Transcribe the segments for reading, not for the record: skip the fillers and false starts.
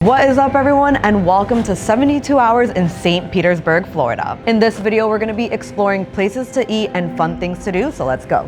What is up, everyone, and welcome to 72 Hours in St. Petersburg, Florida. In this video, we're gonna be exploring places to eat and fun things to do, so let's go.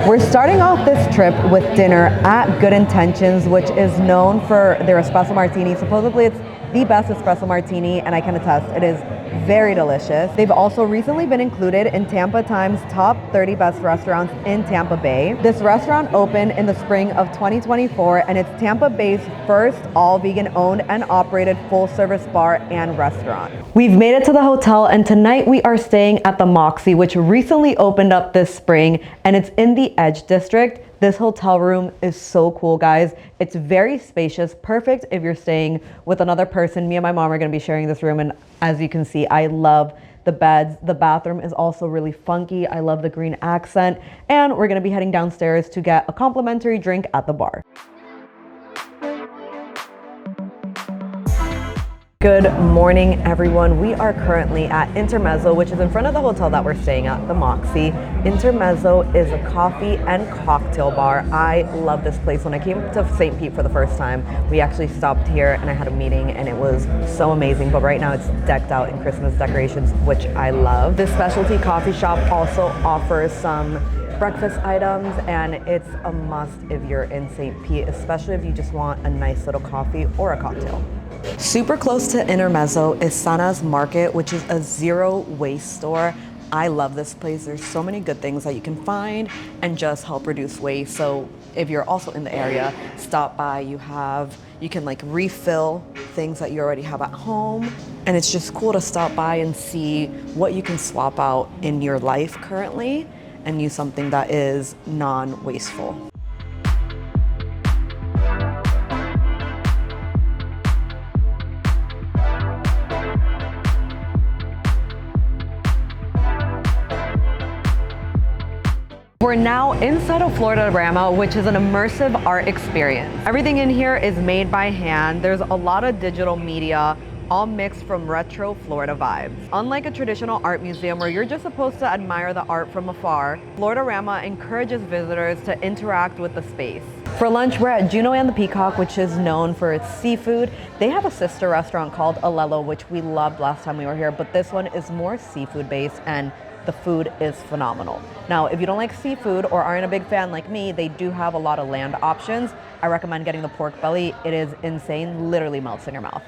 We're starting off this trip with dinner at Good Intentions, which is known for their espresso martini. Supposedly it's the best espresso martini, and I can attest, it is very delicious. They've also recently been included in Tampa Times top 30 best restaurants in Tampa Bay. This restaurant opened in the spring of 2024, and it's Tampa Bay's first all vegan owned and operated full service bar and restaurant. We've made it to the hotel, and tonight we are staying at the Moxy, which recently opened up this spring, and it's in the Edge District. This hotel room is so cool, guys. It's very spacious, perfect if you're staying with another person. Me and my mom are gonna be sharing this room, and as you can see, I love the beds. The bathroom is also really funky. I love the green accent, and we're gonna be heading downstairs to get a complimentary drink at the bar. Good morning, everyone. We are currently at Intermezzo, which is in front of the hotel that we're staying at, the Moxy. Intermezzo is a coffee and cocktail bar. I love this place. When I came to St. Pete for the first time, we actually stopped here and I had a meeting, and it was so amazing. But right now it's decked out in Christmas decorations, which I love. This specialty coffee shop also offers some breakfast items, and it's a must if you're in St. Pete, especially if you just want a nice little coffee or a cocktail. Super close to Intermezzo is Sana's Market, which is a zero waste store. I love this place. There's so many good things that you can find and just help reduce waste. So if you're also in the area, stop by. You can like refill things that you already have at home. And it's just cool to stop by and see what you can swap out in your life currently and use something that is non-wasteful. We're now inside of Florida-rama, which is an immersive art experience. Everything in here is made by hand. There's a lot of digital media, all mixed from retro Florida vibes. Unlike a traditional art museum where you're just supposed to admire the art from afar, Florida-rama encourages visitors to interact with the space. For lunch, we're at Juno The Peacock, which is known for its seafood. They have a sister restaurant called Alelo, which we loved last time we were here, but this one is more seafood based, and the food is phenomenal. Now, if you don't like seafood or aren't a big fan like me, they do have a lot of land options. I recommend getting the pork belly. It is insane, literally melts in your mouth.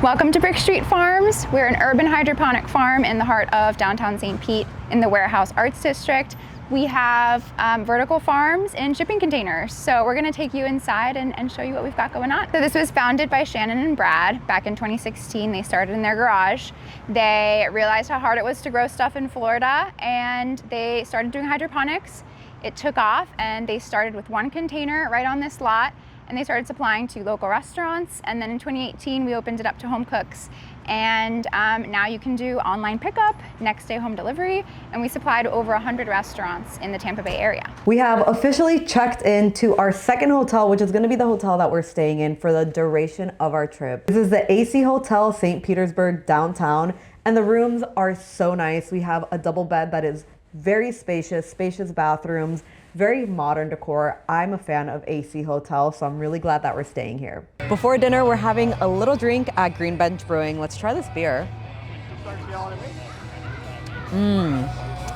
Welcome to Brick Street Farms. We're an urban hydroponic farm in the heart of downtown St. Pete in the Warehouse Arts District. We have vertical farms in shipping containers. So we're gonna take you inside and show you what we've got going on. So this was founded by Shannon and Brad back in 2016. They started in their garage. They realized how hard it was to grow stuff in Florida, and they started doing hydroponics. It took off, and they started with one container right on this lot, and they started supplying to local restaurants. And then in 2018, we opened it up to home cooks. And now you can do online pickup, next day home delivery, and we supply to over 100 restaurants in the Tampa Bay area. We have officially checked into our second hotel, which is gonna be the hotel that we're staying in for the duration of our trip. This is the AC Hotel St. Petersburg downtown, and the rooms are so nice. We have a double bed that is very spacious bathrooms, very modern decor. I'm a fan of AC hotels, so I'm really glad that we're staying here. Before dinner, we're having a little drink at Green Bench Brewing. Let's try this beer.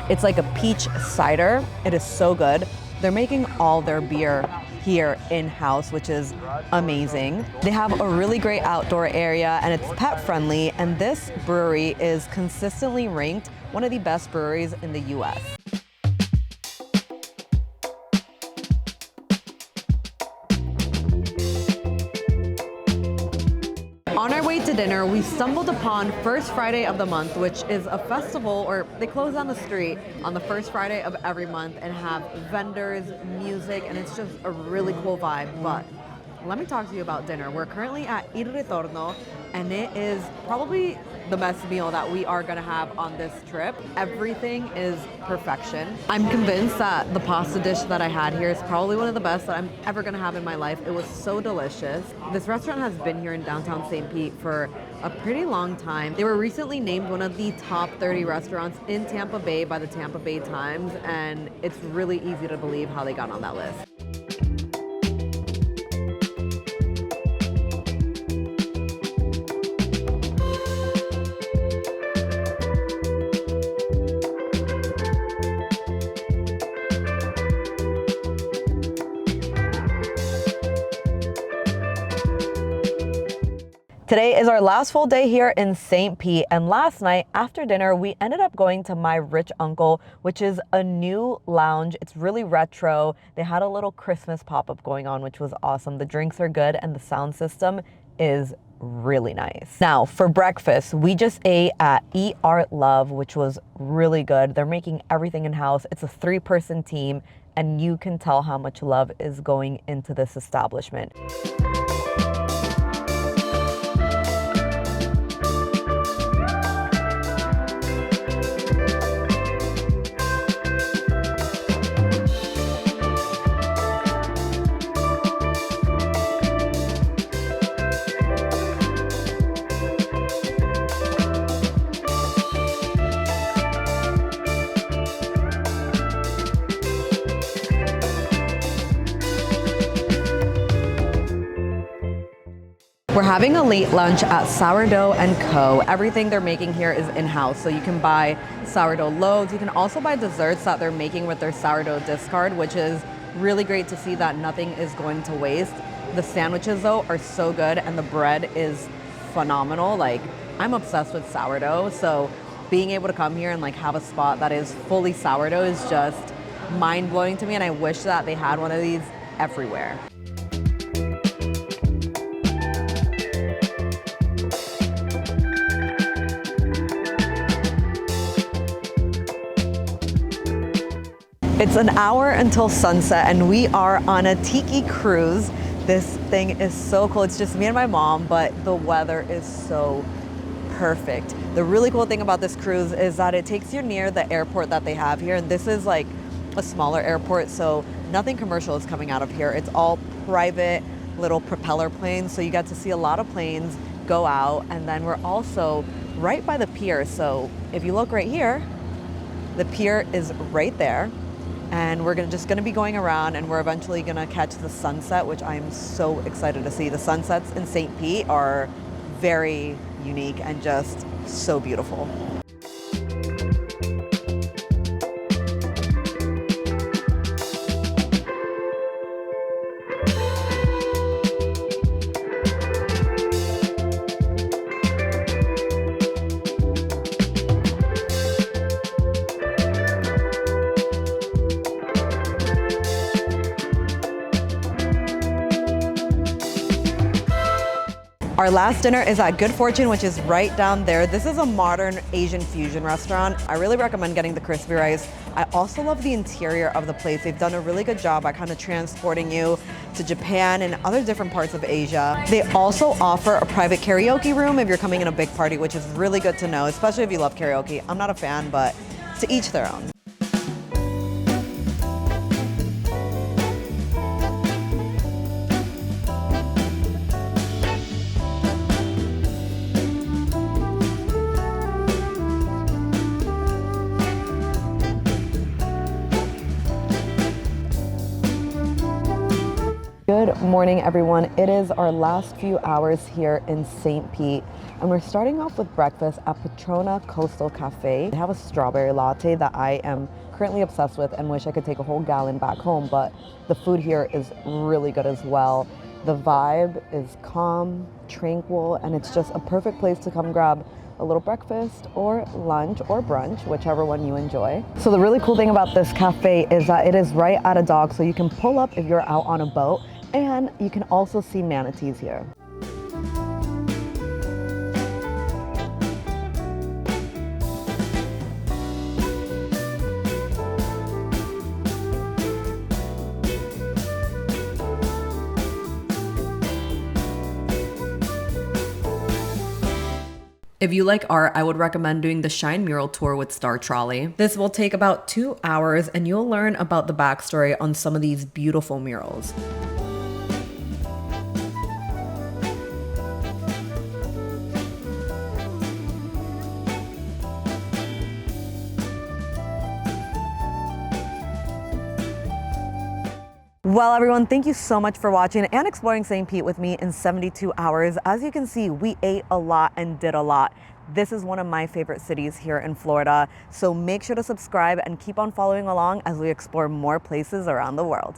It's like a peach cider. It is so good. They're making all their beer here in-house, which is amazing. They have a really great outdoor area, and it's pet friendly, and this brewery is consistently ranked one of the best breweries in the US. On our way to dinner, we stumbled upon First Friday of the Month, which is a festival, or they close down the street on the first Friday of every month and have vendors, music, and it's just a really cool vibe. But let me talk to you about dinner. We're currently at Il Ritorno, and it is probably the best meal that we are gonna have on this trip. Everything is perfection. I'm convinced that the pasta dish that I had here is probably one of the best that I'm ever gonna have in my life. It was so delicious. This restaurant has been here in downtown St. Pete for a pretty long time. They were recently named one of the top 30 restaurants in Tampa Bay by the Tampa Bay Times, and it's really easy to believe how they got on that list. Today is our last full day here in St. Pete, and last night after dinner we ended up going to My Rich Uncle, which is a new lounge. It's really retro. They had a little Christmas pop-up going on, which was awesome. The drinks are good and the sound system is really nice. Now for breakfast, we just ate at Eat Art Love, which was really good. They're making everything in-house. It's a 3-person team, and you can tell how much love is going into this establishment. We're having a late lunch at Sourdough Co. Everything they're making here is in-house, so you can buy sourdough loaves. You can also buy desserts that they're making with their sourdough discard, which is really great to see that nothing is going to waste. The sandwiches though are so good, and the bread is phenomenal. Like, I'm obsessed with sourdough, so being able to come here and like have a spot that is fully sourdough is just mind-blowing to me, and I wish that they had one of these everywhere. It's an hour until sunset and we are on a Tiki Cruise. This thing is so cool. It's just me and my mom, but the weather is so perfect. The really cool thing about this cruise is that it takes you near the airport that they have here, and this is like a smaller airport, so nothing commercial is coming out of here. It's all private little propeller planes, so you get to see a lot of planes go out. And then we're also right by the pier, so if you look right here, the pier is right there. And we're just gonna be going around, and we're eventually gonna catch the sunset, which I'm so excited to see. The sunsets in St. Pete are very unique and just so beautiful. Our last dinner is at Good Fortune, which is right down there. This is a modern Asian fusion restaurant. I really recommend getting the crispy rice. I also love the interior of the place. They've done a really good job at kind of transporting you to Japan and other different parts of Asia. They also offer a private karaoke room if you're coming in a big party, which is really good to know, especially if you love karaoke. I'm not a fan, but to each their own. Good morning, everyone. It is our last few hours here in St. Pete, and we're starting off with breakfast at Petrona Coastal Cafe. They have a strawberry latte that I am currently obsessed with and wish I could take a whole gallon back home, but the food here is really good as well. The vibe is calm, tranquil, and it's just a perfect place to come grab a little breakfast or lunch or brunch, whichever one you enjoy. So the really cool thing about this cafe is that it is right at a dock, so you can pull up if you're out on a boat, and you can also see manatees here. If you like art, I would recommend doing the Shine Mural tour with Star Trolley. This will take about 2 hours and you'll learn about the backstory on some of these beautiful murals. Well, everyone, thank you so much for watching and exploring St. Pete with me in 72 hours. As you can see, we ate a lot and did a lot. This is one of my favorite cities here in Florida, so make sure to subscribe and keep on following along as we explore more places around the world.